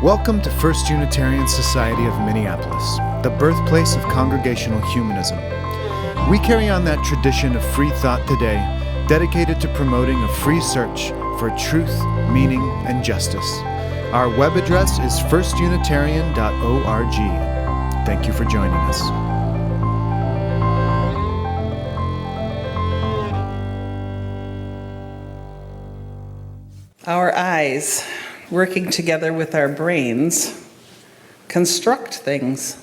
Welcome to First Unitarian Society of Minneapolis, the birthplace of congregational humanism. We carry on that tradition of free thought today, dedicated to promoting a free search for truth, meaning, and justice. Our web address is firstunitarian.org. Thank you for joining us. Our eyes, working together with our brains, construct things.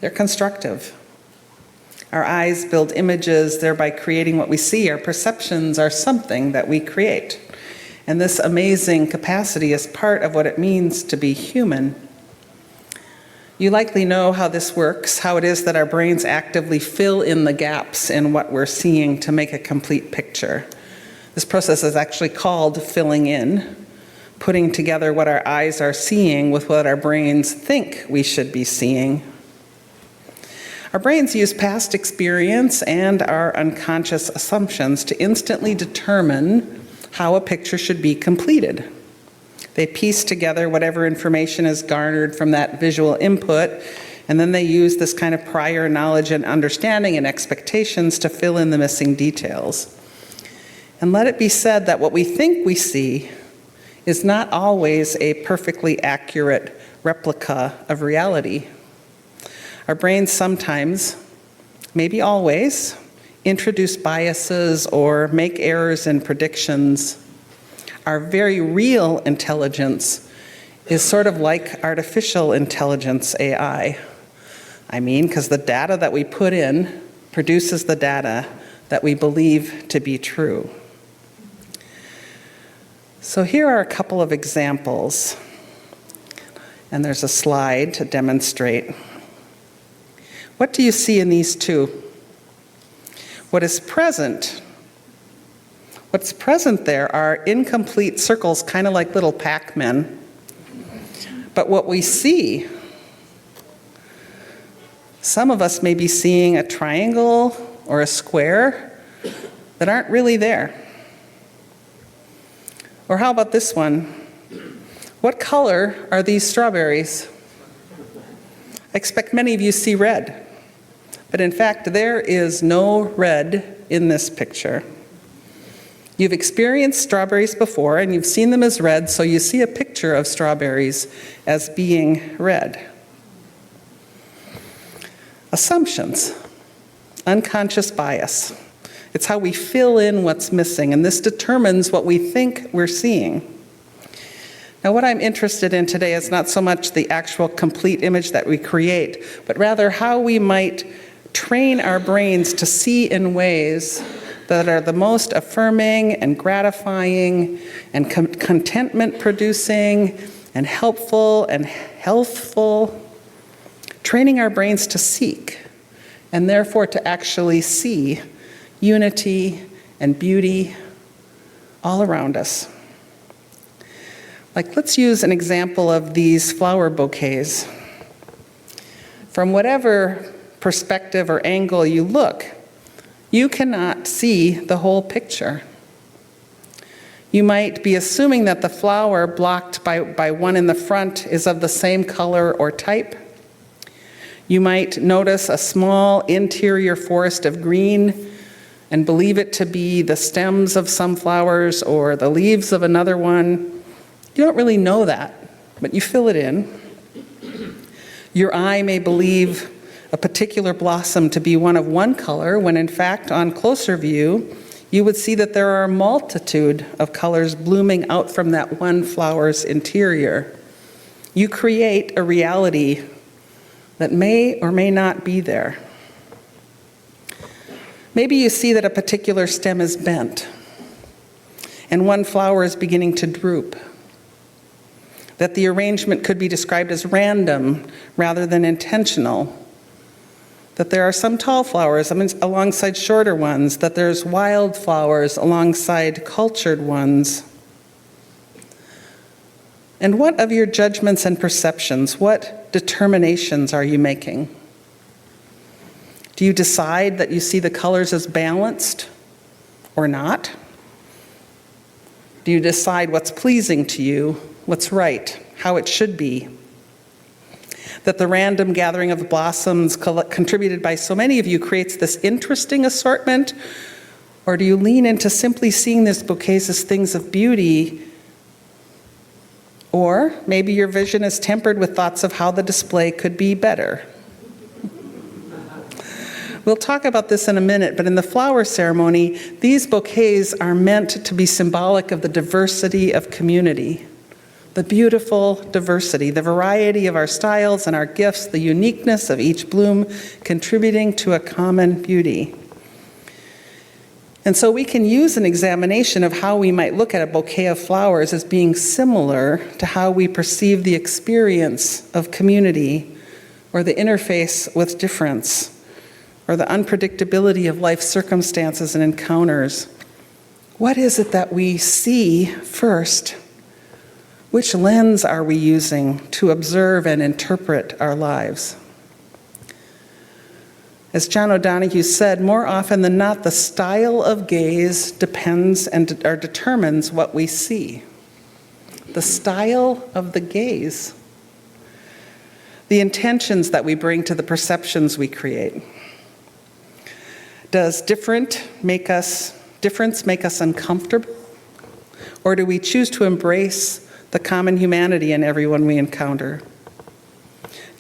They're constructive. Our eyes build images, thereby creating what we see. Our perceptions are something that we create. And this amazing capacity is part of what it means to be human. You likely know how this works, how it is that our brains actively fill in the gaps in what we're seeing to make a complete picture. This process is actually called filling in, putting together what our eyes are seeing with what our brains think we should be seeing. Our brains use past experience and our unconscious assumptions to instantly determine how a picture should be completed. They piece together whatever information is garnered from that visual input, and then they use this kind of prior knowledge and understanding and expectations to fill in the missing details. And let it be said that what we think we see is not always a perfectly accurate replica of reality. Our brains sometimes, maybe always, introduce biases or make errors in predictions. Our very real intelligence is sort of like artificial intelligence, AI. Because the data that we put in produces the data that we believe to be true. So here are a couple of examples, and there's a slide to demonstrate. What do you see in these two? What's present there are incomplete circles, kind of like little Pac-Men. But what we see, some of us may be seeing a triangle or a square that aren't really there. Or how about this one? What color are these strawberries? I expect many of you see red, but in fact, there is no red in this picture. You've experienced strawberries before and you've seen them as red, so you see a picture of strawberries as being red. Assumptions, unconscious bias. It's how we fill in what's missing, and this determines what we think we're seeing. Now, what I'm interested in today is not so much the actual complete image that we create, but rather how we might train our brains to see in ways that are the most affirming and gratifying and contentment producing and helpful and healthful, training our brains to seek and therefore to actually see unity and beauty all around us. Let's use an example of these flower bouquets. From whatever perspective or angle you look, you cannot see the whole picture. You might be assuming that the flower blocked by one in the front is of the same color or type. You might notice a small interior forest of green and believe it to be the stems of some flowers or the leaves of another one. You don't really know that, but you fill it in. Your eye may believe a particular blossom to be one of one color, when in fact, on closer view, you would see that there are a multitude of colors blooming out from that one flower's interior. You create a reality that may or may not be there. Maybe you see that a particular stem is bent, and one flower is beginning to droop. That the arrangement could be described as random rather than intentional. That there are some tall flowers alongside shorter ones. That there's wild flowers alongside cultured ones. And what of your judgments and perceptions? What determinations are you making? Do you decide that you see the colors as balanced or not? Do you decide what's pleasing to you, what's right? how it should be? That the random gathering of blossoms contributed by so many of you creates this interesting assortment? Or do you lean into simply seeing these bouquets as things of beauty? Or maybe your vision is tempered with thoughts of how the display could be better. We'll talk about this in a minute, but in the flower ceremony, these bouquets are meant to be symbolic of the diversity of community, the beautiful diversity, the variety of our styles and our gifts, the uniqueness of each bloom contributing to a common beauty. And so we can use an examination of how we might look at a bouquet of flowers as being similar to how we perceive the experience of community or the interface with difference or the unpredictability of life circumstances and encounters. What is it that we see first? Which lens are we using to observe and interpret our lives? As John O'Donohue said, more often than not, the style of gaze depends or determines what we see. The style of the gaze. The intentions that we bring to the perceptions we create. Does difference make us uncomfortable? Or do we choose to embrace the common humanity in everyone we encounter?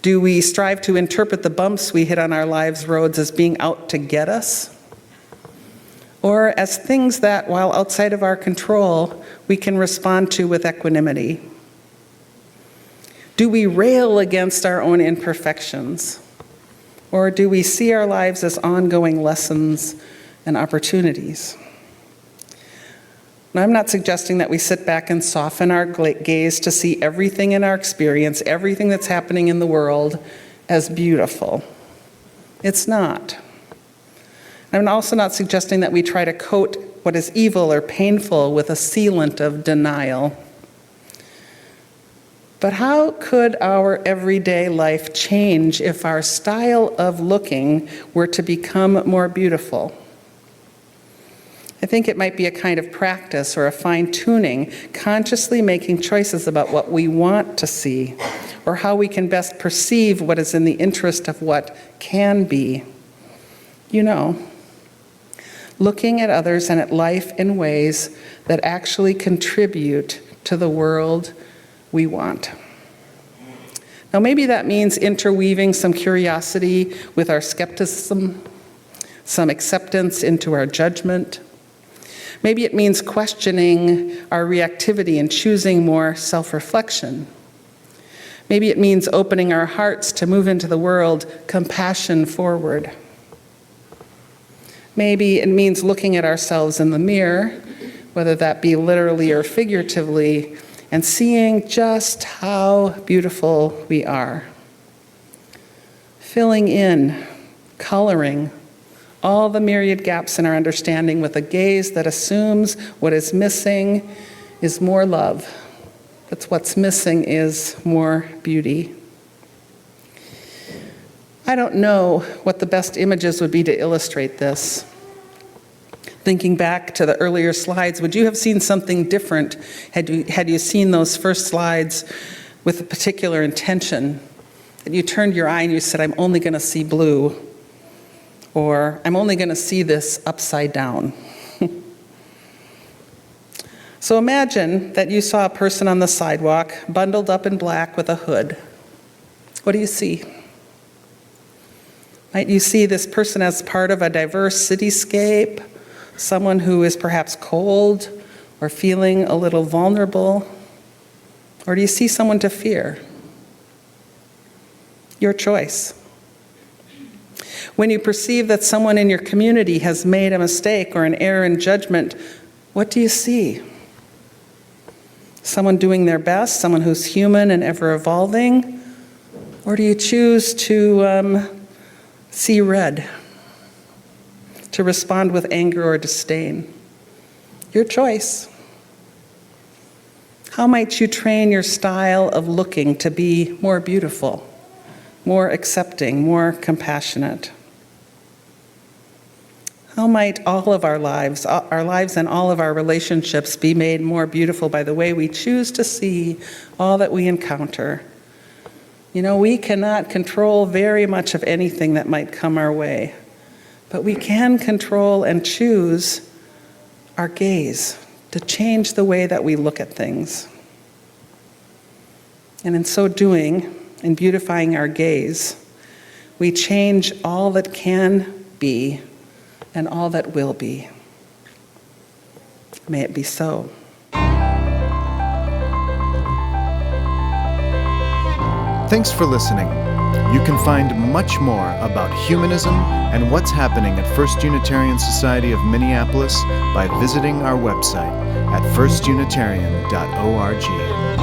Do we strive to interpret the bumps we hit on our lives' roads as being out to get us? Or as things that, while outside of our control, we can respond to with equanimity? Do we rail against our own imperfections? Or do we see our lives as ongoing lessons and opportunities? Now, I'm not suggesting that we sit back and soften our gaze to see everything in our experience, everything that's happening in the world, as beautiful. It's not. I'm also not suggesting that we try to coat what is evil or painful with a sealant of denial. But how could our everyday life change if our style of looking were to become more beautiful? I think it might be a kind of practice or a fine-tuning, consciously making choices about what we want to see or how we can best perceive what is in the interest of what can be. You know, looking at others and at life in ways that actually contribute to the world we want. Now, maybe that means interweaving some curiosity with our skepticism, some acceptance into our judgment. Maybe it means questioning our reactivity and choosing more self-reflection. Maybe it means opening our hearts to move into the world compassion forward. Maybe it means looking at ourselves in the mirror, whether that be literally or figuratively, and seeing just how beautiful we are. Filling in, coloring, all the myriad gaps in our understanding with a gaze that assumes what is missing is more love. That's what's missing is more beauty. I don't know what the best images would be to illustrate this. Thinking back to the earlier slides, would you have seen something different had you seen those first slides with a particular intention? That you turned your eye and you said, I'm only going to see blue, or I'm only going to see this upside down. So imagine that you saw a person on the sidewalk, bundled up in black with a hood. What do you see? Might you see this person as part of a diverse cityscape? Someone who is perhaps cold or feeling a little vulnerable? Or do you see someone to fear? Your choice. When you perceive that someone in your community has made a mistake or an error in judgment, what do you see? Someone doing their best, someone who's human and ever evolving? Or do you choose to see red? To respond with anger or disdain? Your choice. How might you train your style of looking to be more beautiful, more accepting, more compassionate? How might all of our lives and all of our relationships be made more beautiful by the way we choose to see all that we encounter? You know, we cannot control very much of anything that might come our way, but we can control and choose our gaze to change the way that we look at things. And in so doing, in beautifying our gaze, we change all that can be and all that will be. May it be so. Thanks for listening. You can find much more about humanism and what's happening at First Unitarian Society of Minneapolis by visiting our website at firstunitarian.org.